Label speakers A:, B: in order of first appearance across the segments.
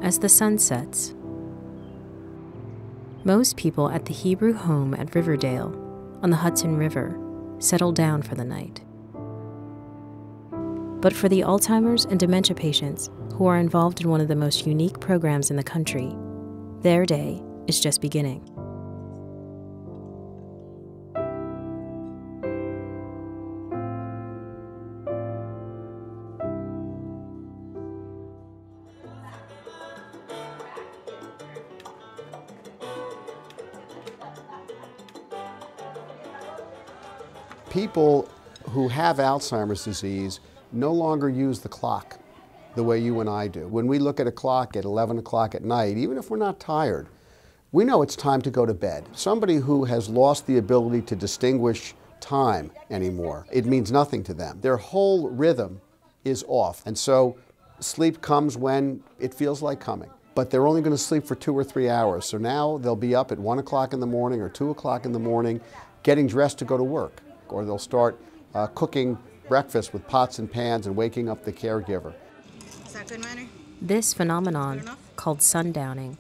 A: as the sun sets. Most people at the Hebrew home at Riverdale, on the Hudson River, settle down for the night. But for the Alzheimer's and dementia patients who are involved in one of the most unique programs in the country, their day is just beginning.
B: People who have Alzheimer's disease no longer use the clock the way you and I do. When we look at a clock at 11 o'clock at night, even if we're not tired, we know it's time to go to bed. Somebody who has lost the ability to distinguish time anymore, it means nothing to them. Their whole rhythm is off. And so sleep comes when it feels like coming. But they're only going to sleep for 2 or 3 hours. So now they'll be up at 1 o'clock in the morning or 2 o'clock in the morning getting dressed to go to work. Or they'll start cooking breakfast with pots and pans and waking up the caregiver.
C: Is that good, Manny?
A: This phenomenon, called sundowning,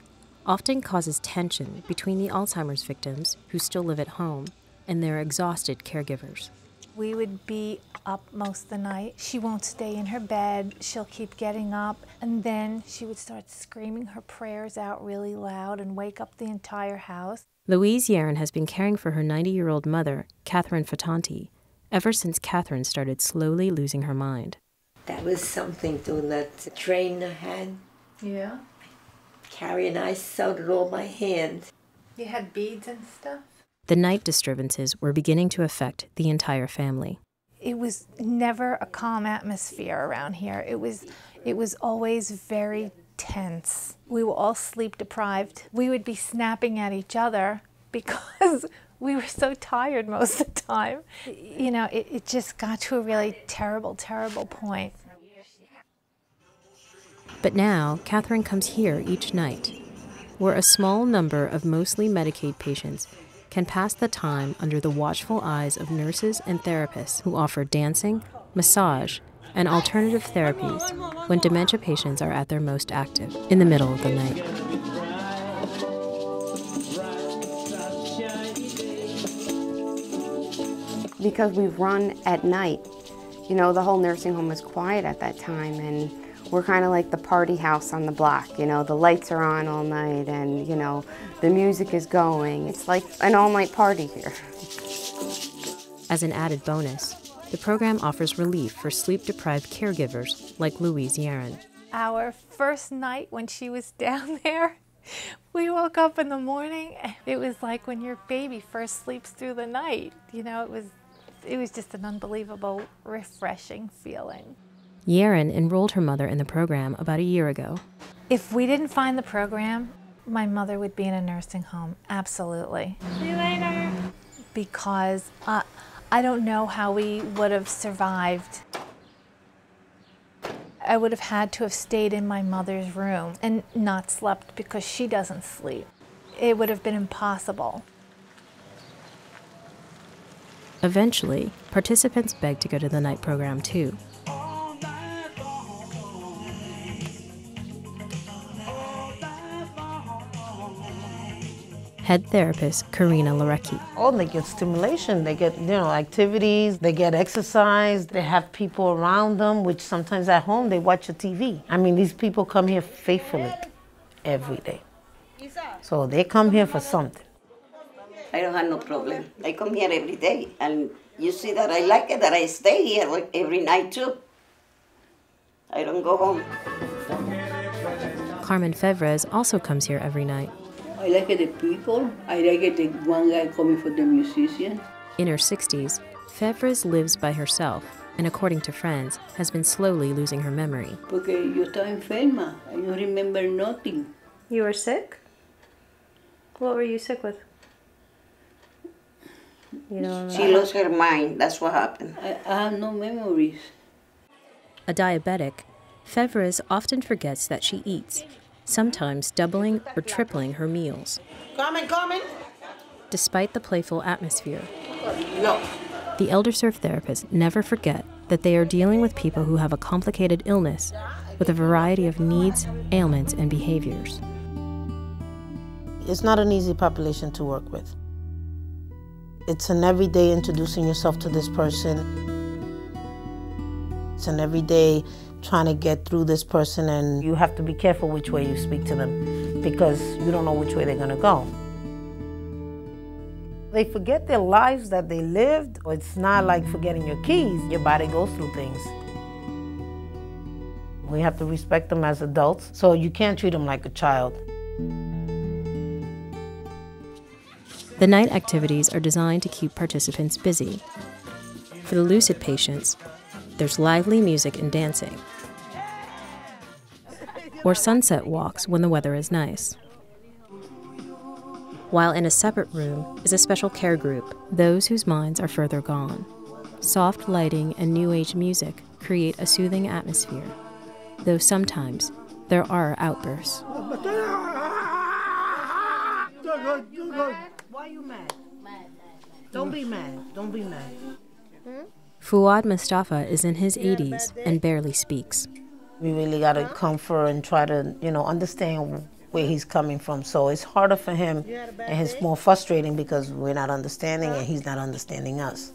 A: often causes tension between the Alzheimer's victims who still live at home and their exhausted caregivers.
D: We would be up most of the night. She won't stay in her bed. She'll keep getting up, and then she would start screaming her prayers out really loud and wake up the entire house.
A: Louise Yaron has been caring for her 90-year-old mother, Catherine Fatanti, ever since Catherine started slowly losing her mind.
E: That was something to that train I had.
D: Yeah?
E: Carrie and I sewed it all by hand.
D: You had beads and stuff?
A: The night disturbances were beginning to affect the entire family.
D: It was never a calm atmosphere around here. It was always very tense. We were all sleep deprived. We would be snapping at each other because we were so tired most of the time. You know, it just got to a really terrible, terrible point.
A: But now, Catherine comes here each night, where a small number of mostly Medicaid patients can pass the time under the watchful eyes of nurses and therapists who offer dancing, massage, and alternative therapies when dementia patients are at their most active, in the middle of the night.
F: Because we run at night, you know, the whole nursing home was quiet at that time, and we're kind of like the party house on the block. You know, the lights are on all night, and, you know, the music is going. It's like an all-night party here.
A: As an added bonus, the program offers relief for sleep-deprived caregivers like Louise Yaron.
D: Our first night when she was down there, we woke up in the morning. It was like when your baby first sleeps through the night. You know, it was just an unbelievable, refreshing feeling.
A: Yaron enrolled her mother in the program about a year ago.
D: If we didn't find the program, my mother would be in a nursing home, absolutely.
C: See you later.
D: Because I don't know how we would have survived. I would have had to have stayed in my mother's room and not slept because she doesn't sleep. It would have been impossible.
A: Eventually, participants begged to go to the night program too. Head therapist Karina Larecki.
G: Oh, they get stimulation, they get, you know, activities, they get exercise, they have people around them, which sometimes at home they watch a TV. I mean, these people come here faithfully every day. So they come here for something.
H: I don't have no problem. I come here every day, and you see that I like it, that I stay here every night too. I don't go home.
A: Carmen Fevres also comes here every night.
I: I like the people. I like the one guy coming for the musician.
A: In her 60s, Fevres lives by herself and, according to friends, has been slowly losing her memory.
I: Porque yo estaba enferma. I don't remember nothing.
J: You were sick? What were you sick with? You know,
H: she lost her mind. That's what happened.
I: I have no memories.
A: A diabetic, Fevres often forgets that she eats, sometimes doubling or tripling her meals.
G: Coming.
A: Despite the playful atmosphere,
G: No.
A: the ElderServe therapists never forget that they are dealing with people who have a complicated illness with a variety of needs, ailments, and behaviors.
G: It's not an easy population to work with. It's an everyday introducing yourself to this person. It's an everyday trying to get through this person, and you have to be careful which way you speak to them because you don't know which way they're gonna go. They forget their lives that they lived. It's not like forgetting your keys. Your body goes through things. We have to respect them as adults, so you can't treat them like a child.
A: The night activities are designed to keep participants busy. For the lucid patients, there's lively music and dancing, or sunset walks when the weather is nice. While in a separate room is a special care group, those whose minds are further gone. Soft lighting and new age music create a soothing atmosphere, though sometimes there are outbursts.
G: Why are you mad? Don't be mad. Don't be mad.
A: Fuad Mustafa is in his 80s and barely speaks.
G: We really got to comfort and try to, understand where he's coming from. So it's harder for him, and it's more frustrating because we're not understanding and he's not understanding us.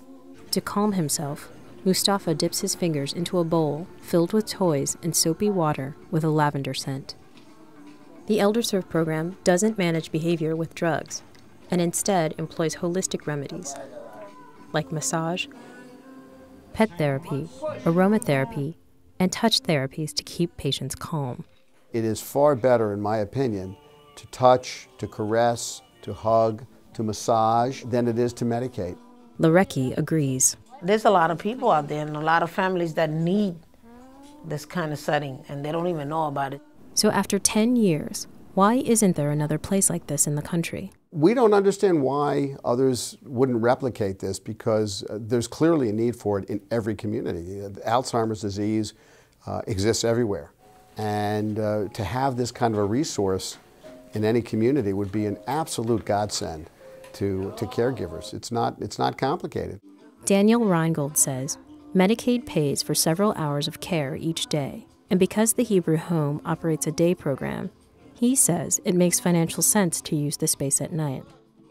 A: To calm himself, Mustafa dips his fingers into a bowl filled with toys and soapy water with a lavender scent. The ElderServe program doesn't manage behavior with drugs, and instead employs holistic remedies like massage, pet therapy, aromatherapy, and touch therapies to keep patients calm.
B: It is far better, in my opinion, to touch, to caress, to hug, to massage than it is to medicate.
A: Larecki agrees.
G: There's a lot of people out there and a lot of families that need this kind of setting, and they don't even know about it.
A: So after 10 years, why isn't there another place like this in the country?
B: We don't understand why others wouldn't replicate this because there's clearly a need for it in every community. Alzheimer's disease exists everywhere. And to have this kind of a resource in any community would be an absolute godsend to caregivers. It's not complicated.
A: Daniel Reingold says Medicaid pays for several hours of care each day. And because the Hebrew Home operates a day program, he says it makes financial sense to use the space at night.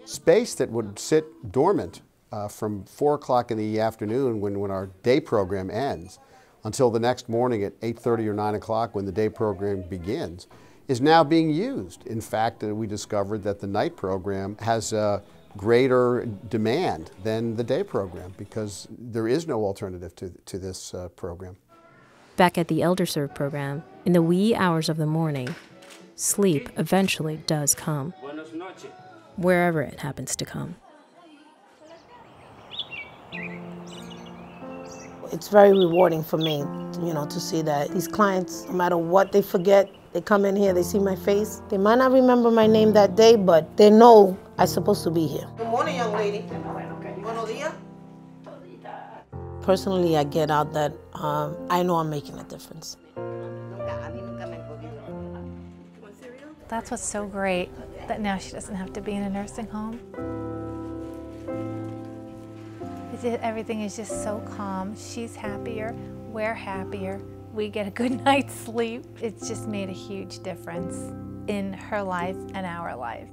B: Space that would sit dormant from 4 o'clock in the afternoon when our day program ends until the next morning at 8:30 or 9 o'clock when the day program begins is now being used. In fact, we discovered that the night program has a greater demand than the day program because there is no alternative to this program.
A: Back at the ElderServe program, in the wee hours of the morning, sleep eventually does come, wherever it happens to come.
G: It's very rewarding for me, to see that these clients, no matter what they forget, they come in here, they see my face. They might not remember my name that day, but they know I'm supposed to be here. Good morning, young lady. Buenos dias. Personally, I get out that I know I'm making a difference.
D: That's what's so great, that now she doesn't have to be in a nursing home. Everything is just so calm. She's happier, we're happier, we get a good night's sleep. It's just made a huge difference in her life and our life.